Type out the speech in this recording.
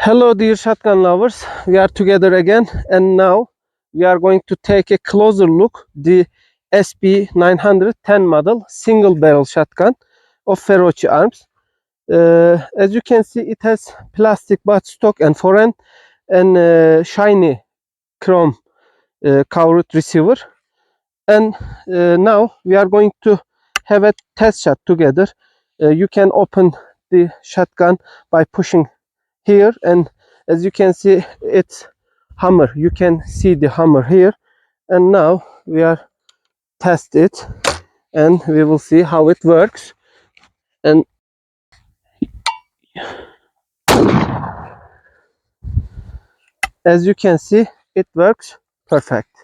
Hello dear shotgun lovers, we are together again and now we are going to take a closer look the SB910 model single barrel shotgun of Ferrochi arms. As you can see, it has plastic buttstock and forend and shiny chrome covered receiver. And now we are going to have a test shot together. You can open the shotgun by pushing here, and as you can see, it's hammer. You can see the hammer here, and now we are test it and we will see how it works. And as you can see, it works perfect.